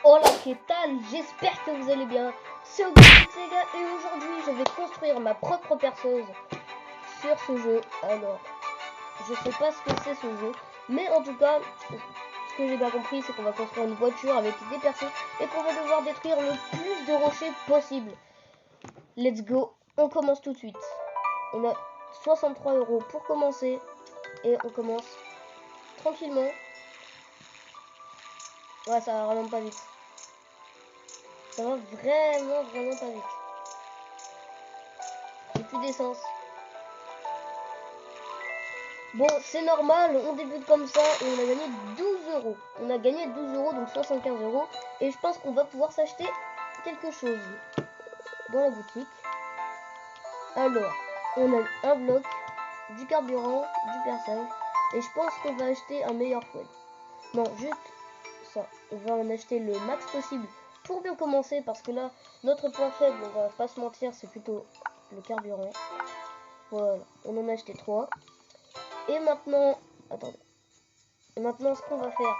Hola, qu'est-ce que j'espère que vous allez bien. C'est Augustus les gars et aujourd'hui je vais construire ma propre perceuse sur ce jeu. Alors, je sais pas ce que c'est ce jeu, mais en tout cas, ce que j'ai bien compris, c'est qu'on va construire une voiture avec des perceuses et qu'on va devoir détruire le plus de rochers possible. Let's go, on commence tout de suite. On a 63 € pour commencer et on commence tranquillement. Ouais, ça va vraiment pas vite. Ça va vraiment pas vite. J'ai plus d'essence. Bon, c'est normal, on débute comme ça et on a gagné 12 €. On a gagné 12 €, donc 75 €. Et je pense qu'on va pouvoir s'acheter quelque chose dans la boutique. Alors, on a un bloc, du carburant, du perçage. Et je pense qu'on va acheter un meilleur fouet. Non, juste ça. On va en acheter le max possible pour bien commencer. Parce que là, notre point faible, on va pas se mentir, c'est plutôt le carburant. Voilà, on en a acheté 3. Et maintenant, attendez. Et maintenant, ce qu'on va faire,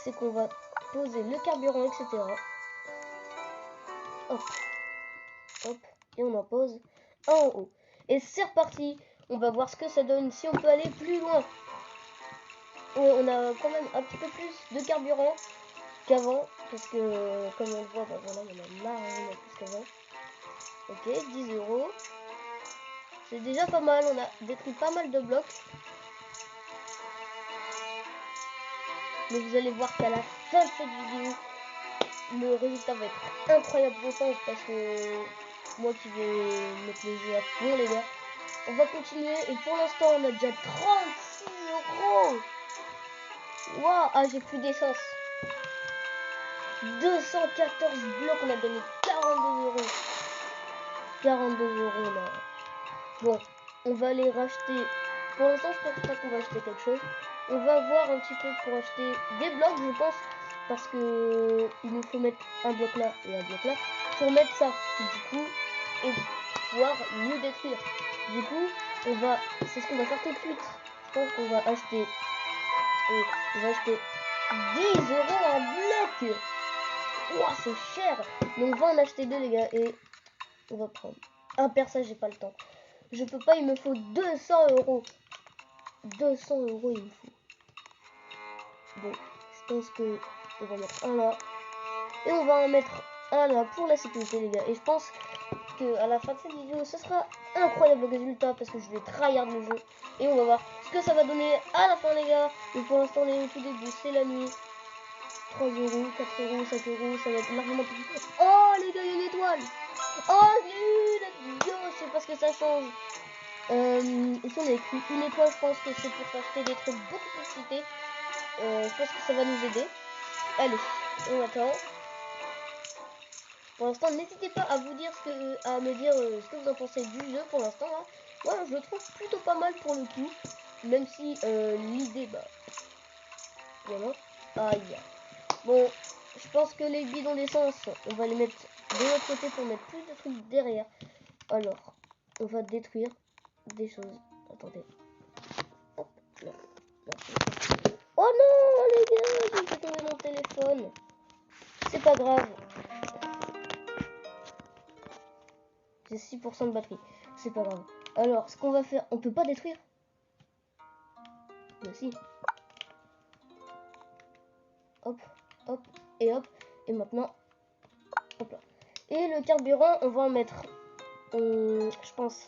c'est qu'on va poser le carburant, etc. Hop, hop, et on en pose un en haut. Et c'est reparti. On va voir ce que ça donne, si on peut aller plus loin. On a quand même un petit peu plus de carburant qu'avant, parce que, comme on le voit, bah voilà, on a largement plus qu'avant. Ok, 10 €. C'est déjà pas mal, on a détruit pas mal de blocs. Mais vous allez voir qu'à la fin de cette vidéo, le résultat va être incroyable, je pense, parce que moi qui vais mettre le jeu à fond, les gars. On va continuer et pour l'instant, on a déjà 36 €. Waouh, ah, j'ai plus d'essence. 214 blocs, on a gagné 42 €. 42 € là. Bon, on va aller racheter. Pour l'instant, je pense pas qu'on va acheter quelque chose. On va voir un petit peu pour acheter des blocs, je pense, parce que il nous faut mettre un bloc là et un bloc là pour mettre ça, du coup, et pouvoir mieux détruire. Du coup, c'est ce qu'on va faire tout de suite. Je pense qu'on va acheter, on va acheter 10 € un bloc. Ouah, c'est cher. Mais on va en acheter deux, les gars, et on va prendre un perçage. J'ai pas le temps. Je peux pas, il me faut 200 €. 200 € il me faut. Bon, je pense que on va mettre un là. Et on va en mettre un là pour la sécurité, les gars. Et je pense que à la fin de cette vidéo, ce sera incroyable le résultat parce que je vais tryhard le jeu. Et on va voir ce que ça va donner à la fin, les gars. Mais pour l'instant, on est au tout début, c'est la nuit. 3 €, 4 €, 5 €, ça va être largement plus. Oh, les gars, il y a une étoile. Oh, let's go, je sais pas ce que ça change. Ici on a écrit une étoile, je pense que c'est pour s'acheter des trucs beaucoup plus cités. Je pense que ça va nous aider. Allez, on attend. Pour l'instant, n'hésitez pas à vous dire à me dire ce que vous en pensez du jeu pour l'instant. Hein. Moi, je le trouve plutôt pas mal pour le coup. Même si l'idée, bah voilà. Aïe. Bon, je pense que les bidons d'essence, on va les mettre de l'autre côté pour mettre plus de trucs derrière. Alors, on va détruire des choses. Attendez. Hop, là. Oh non, les gars, j'ai fait tomber mon téléphone. C'est pas grave. J'ai 6% de batterie. C'est pas grave. Alors, ce qu'on va faire, on peut pas détruire. Mais si. Hop, hop, et hop. Et maintenant, hop là. Et le carburant, on va en mettre, je pense,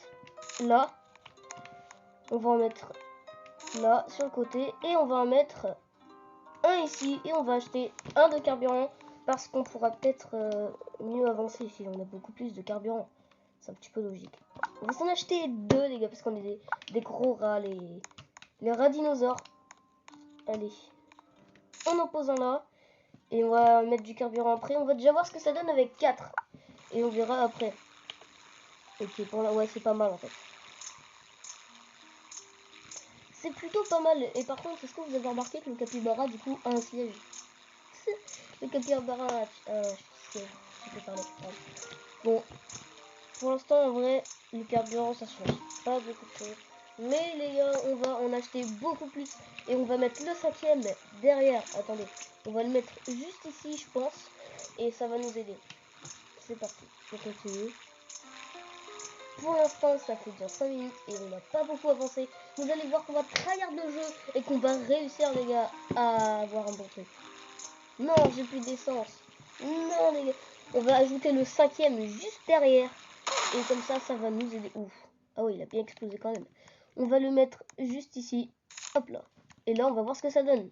là. On va en mettre là, sur le côté. Et on va en mettre un ici. Et on va acheter un de carburant. Parce qu'on pourra peut-être mieux avancer si on a beaucoup plus de carburant. C'est un petit peu logique. On va s'en acheter deux, les gars, parce qu'on est des gros rats, les rats dinosaures. Allez. On en pose un là. Et on va mettre du carburant après. On va déjà voir ce que ça donne avec 4. Et on verra après. Ok, pour là, ouais, c'est pas mal en fait. C'est plutôt pas mal. Et par contre, est-ce que vous avez remarqué que le capybara, du coup, a un siège? Le capybara a un siège. Je peux parler. Bon, pour l'instant, en vrai, le carburant, ça change pas beaucoup de choses. Mais les gars, on va en acheter beaucoup plus. Et on va mettre le 5e derrière. Attendez, on va le mettre juste ici, je pense. et ça va nous aider. C'est parti, on continue. Pour l'instant, ça fait déjà 5 minutes et on n'a pas beaucoup avancé. Vous allez voir qu'on va tryhard le jeu et qu'on va réussir, les gars, à avoir un bon truc. Non, j'ai plus d'essence. Non, les gars. On va ajouter le 5e juste derrière. Et comme ça, ça va nous aider. Ouf. Ah oui, il a bien explosé quand même. On va le mettre juste ici. Hop là. Et là, on va voir ce que ça donne.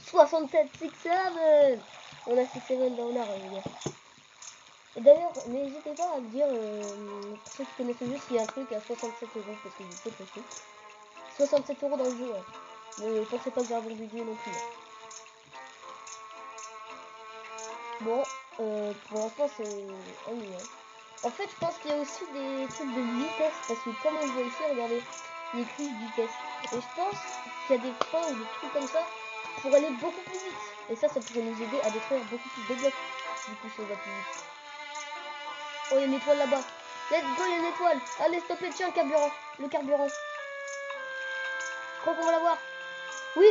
67 6-7. On a 6-7 dans l'art, les gars. Et d'ailleurs, n'hésitez pas à me dire, pour ceux qui connaissent le jeu, s'il y a un truc à 67 €, parce que je sais pas tout. 67 € dans le jeu, ouais. Mais pensez pas que j'ai un bon budget non plus. Bon, pour l'instant, c'est ennuyant. En fait, je pense qu'il y a aussi des trucs de vitesse, parce que comme on le voit ici, regardez, il y a écrit vitesse. Et je pense qu'il y a des freins ou des trucs comme ça pour aller beaucoup plus vite. Et ça pourrait nous aider à détruire beaucoup plus de blocs. Du coup, si on va plus vite. Oh, il y a une étoile là-bas. Let's go, il y a une étoile. Allez, stoppez, tiens, le carburant. Je crois qu'on va l'avoir. Oui.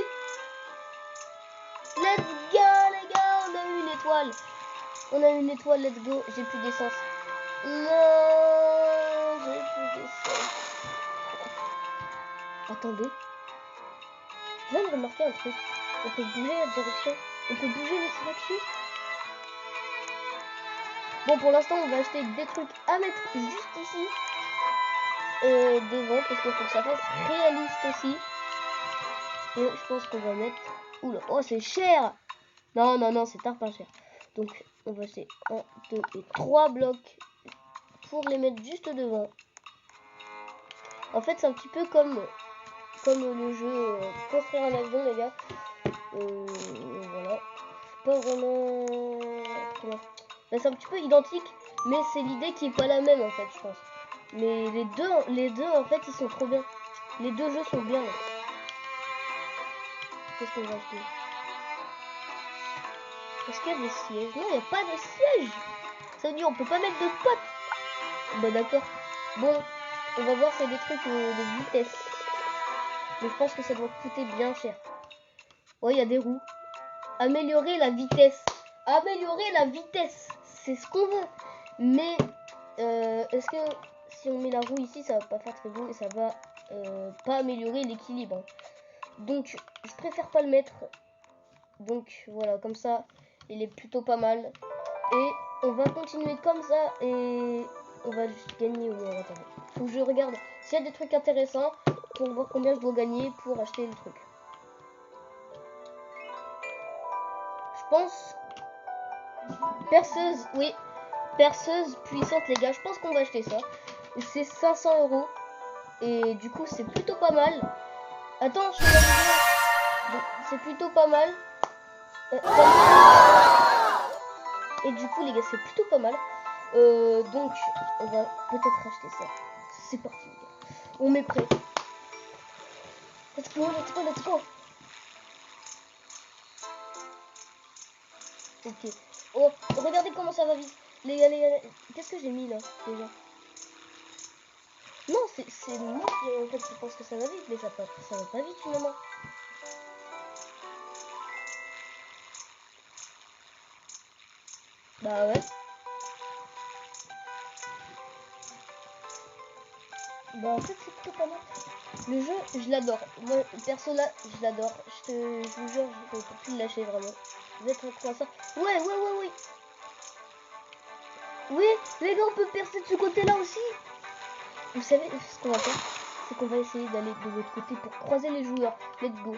Let's go, les gars, on a eu une étoile. On a eu une étoile, let's go. J'ai plus d'essence. Non, j'ai plus d'essence. Attendez. Je viens de remarquer un truc. On peut bouger la direction. On peut bouger les directions. Bon, pour l'instant, on va acheter des trucs à mettre juste ici. Devant, parce qu'il faut que ça fasse réaliste aussi. Et je pense qu'on va mettre... Oula, oh, c'est cher. Non, non, non, c'est pas cher. Donc, on va acheter 1, 2 et 3 blocs pour les mettre juste devant. En fait, c'est un petit peu comme le jeu construire un avion, les gars. Voilà. Pas vraiment... Ben, c'est un petit peu identique, mais c'est l'idée qui est pas la même, en fait, je pense. Mais les deux, en fait, ils sont trop bien. Les deux jeux sont bien. Qu'est-ce qu'on va acheter? Est-ce qu'il y a des sièges? Non, il n'y a pas de siège. Ça veut dire on peut pas mettre de potes. Bah d'accord. Bon, on va voir c'est des trucs de vitesse. Mais je pense que ça doit coûter bien cher. Ouais, il y a des roues. Améliorer la vitesse. Améliorer la vitesse. C'est ce qu'on veut. Mais est-ce que si on met la roue ici, ça va pas faire très beau et ça va pas améliorer l'équilibre. Donc, je préfère pas le mettre. Donc, voilà, comme ça, il est plutôt pas mal. Et on va continuer comme ça et on va juste gagner au moins. Attendez. Faut que je regarde s'il y a des trucs intéressants pour voir combien je dois gagner pour acheter le truc. Je pense perceuse, oui, perceuse puissante, les gars. Je pense qu'on va acheter ça. C'est 500 € et du coup c'est plutôt pas mal. Attends, je fais la vidéo. C'est plutôt pas mal. Et du coup les gars, c'est plutôt pas mal. Donc on va peut-être acheter ça. C'est parti les gars. On met prêt. Let's go, let's go, let's go. Ok. Oh, regardez comment ça va vite. Les gars. Qu'est-ce que j'ai mis là déjà? Non, c'est moi qui en fait je pense que ça va vite, mais ça va pas vite finalement. Bah ouais. Bah en fait c'est plutôt pas mal. Le jeu, je l'adore. Moi, perso là, je l'adore. Je vous jure, je peux plus le lâcher vraiment. Vous êtes un ça. Ouais. Oui, les gars, on peut percer de ce côté-là aussi. Vous savez ce qu'on va faire? C'est qu'on va essayer d'aller de l'autre côté pour croiser les joueurs. Let's go.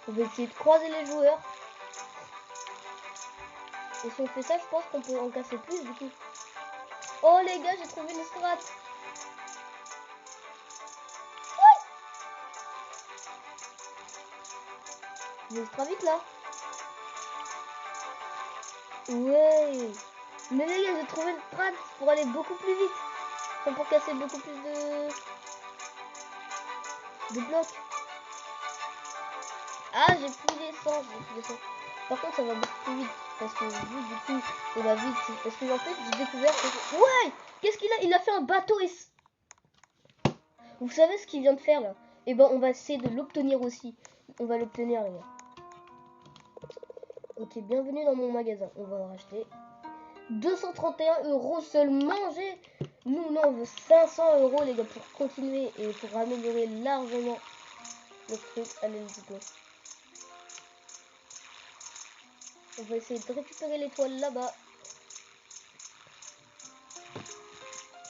On va essayer de croiser les joueurs. Et si on fait ça, je pense qu'on peut en casser plus du coup. Oh les gars, j'ai trouvé une strat. J'ai une strat vite là. Ouais. Mais les gars, j'ai trouvé une strat pour aller beaucoup plus vite. Enfin, pour casser beaucoup plus de blocs. Ah, j'ai plus d'essence. Par contre, ça va beaucoup plus vite. Parce que vu du coup, on va vite. Parce que en fait, j'ai découvert que... Ouais. Qu'est-ce qu'il a? Il a fait un bateau et... Vous savez ce qu'il vient de faire là? Et ben, on va essayer de l'obtenir aussi. On va l'obtenir les gars. Ok, bienvenue dans mon magasin. On va en racheter 231 € seulement. Nous, non, on veut 500 € les gars pour continuer et pour améliorer largement le truc. Allez, let's go. On va essayer de récupérer l'étoile là-bas.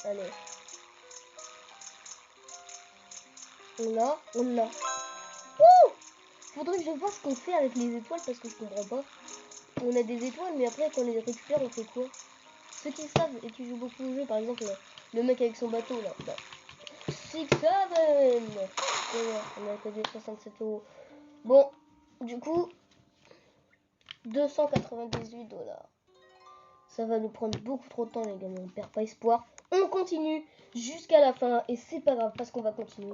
Allez. On l'a. Ouh! Faudrait que je vois ce qu'on fait avec les étoiles parce que je comprends pas. On a des étoiles, mais après, quand on les récupère, on fait quoi? Ceux qui savent et qui jouent beaucoup au jeu, par exemple, le mec avec son bateau là. 6-7. On a codé 67 €. Bon, du coup, 298 $. Ça va nous prendre beaucoup trop de temps, les gars, mais on perd pas espoir. On continue jusqu'à la fin et c'est pas grave parce qu'on va continuer.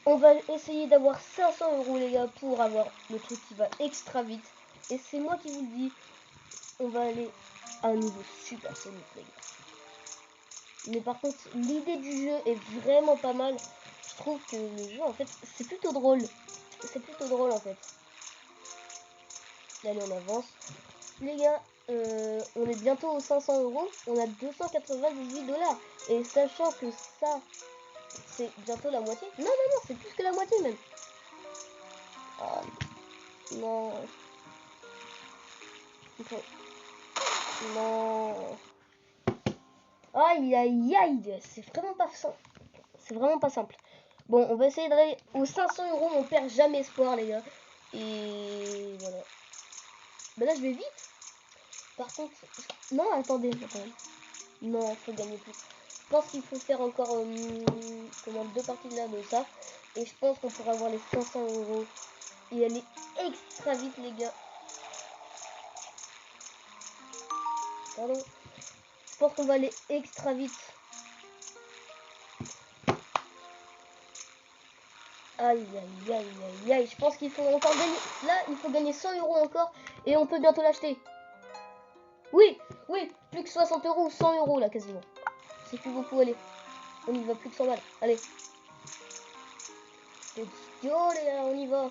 On va essayer d'avoir 500 € les gars pour avoir le truc qui va extra vite. Et c'est moi qui vous le dis, on va aller à un niveau super solide les gars. Mais par contre, l'idée du jeu est vraiment pas mal. Je trouve que le jeu en fait, c'est plutôt drôle. C'est plutôt drôle en fait. Allez, on avance. Les gars, on est bientôt aux 500 €. On a 298 $. Et sachant que ça, c'est bientôt la moitié. Non, c'est plus que la moitié même. Ah, non. Non. Aïe, aïe, aïe. C'est vraiment pas simple. C'est vraiment pas simple. Bon, on va essayer d'aller aux 500 €. On perd jamais espoir, les gars. Et voilà. Ben là, je vais vite. Par contre... Non, attendez. Non, faut gagner plus. Je pense qu'il faut faire encore 2 parties là de ça. Et je pense qu'on pourra avoir les 500 €. Et aller extra vite, les gars. Pardon. Je pense qu'on va aller extra vite. Aïe, aïe, aïe, aïe, aïe. Je pense qu'il faut encore gagner. Là, il faut gagner 100 € encore. Et on peut bientôt l'acheter. Oui, plus que 60 € ou 100 € là, quasiment. C'est plus beaucoup, allez. On y va, plus que 100 balles. Allez. Let's go, les gars, on y va.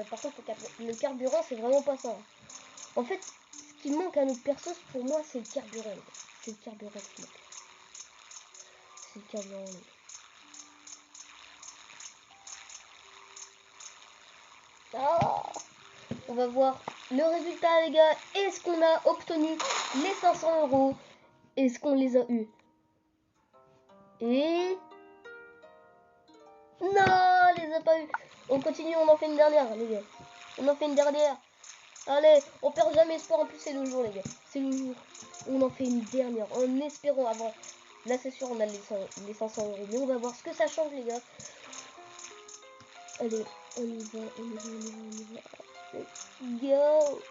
Par contre, le carburant, c'est vraiment pas ça. En fait, ce qui manque à notre perso, pour moi, c'est le carburant. C'est le carburant qui manque. C'est le carburant. Ah, on va voir le résultat, les gars. Est-ce qu'on a obtenu les 500 €? Est-ce qu'on les a eu? Et... non, on les a pas eu. On continue, on en fait une dernière, les gars. On en fait une dernière. Allez, on perd jamais espoir. En plus, c'est le jour, les gars. C'est le jour. On en fait une dernière en espérant avoir. Là, c'est sûr, on a les 500 €. Mais on va voir ce que ça change, les gars. Allez, on y va, on y va, on y va, on y va. Let's go.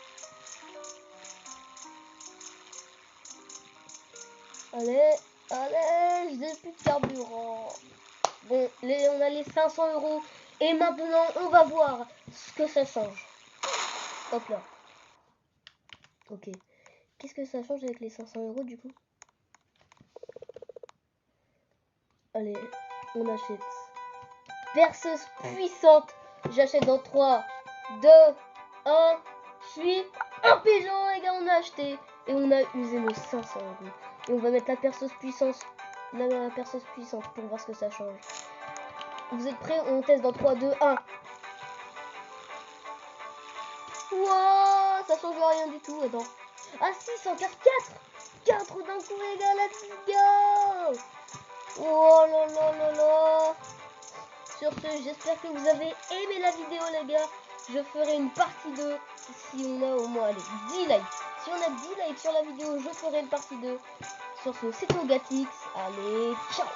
Allez, allez, j'ai plus de carburant. Bon, on a les 500 €. Et maintenant, on va voir ce que ça change. Hop là. Ok. Qu'est-ce que ça change avec les 500 € du coup? Allez, on achète. Perceuse puissante. J'achète dans 3, 2, 1. Je suis un pigeon, les gars, on a acheté. Et on a usé nos 500 €. Et on va mettre la perceuse puissante. La perceuse puissante pour voir ce que ça change. Vous êtes prêts? On teste dans 3, 2, 1. Wow, ça change rien du tout. Attends. Ah si, c'est encore 4 d'un coup, les gars, let's go. Oh là là là là. Sur ce, j'espère que vous avez aimé la vidéo, les gars. Je ferai une partie 2 si on a au moins allez, 10 likes. Si on a 10 likes sur la vidéo, je ferai une partie 2. Sur ce, c'était Ogatix. Allez, ciao.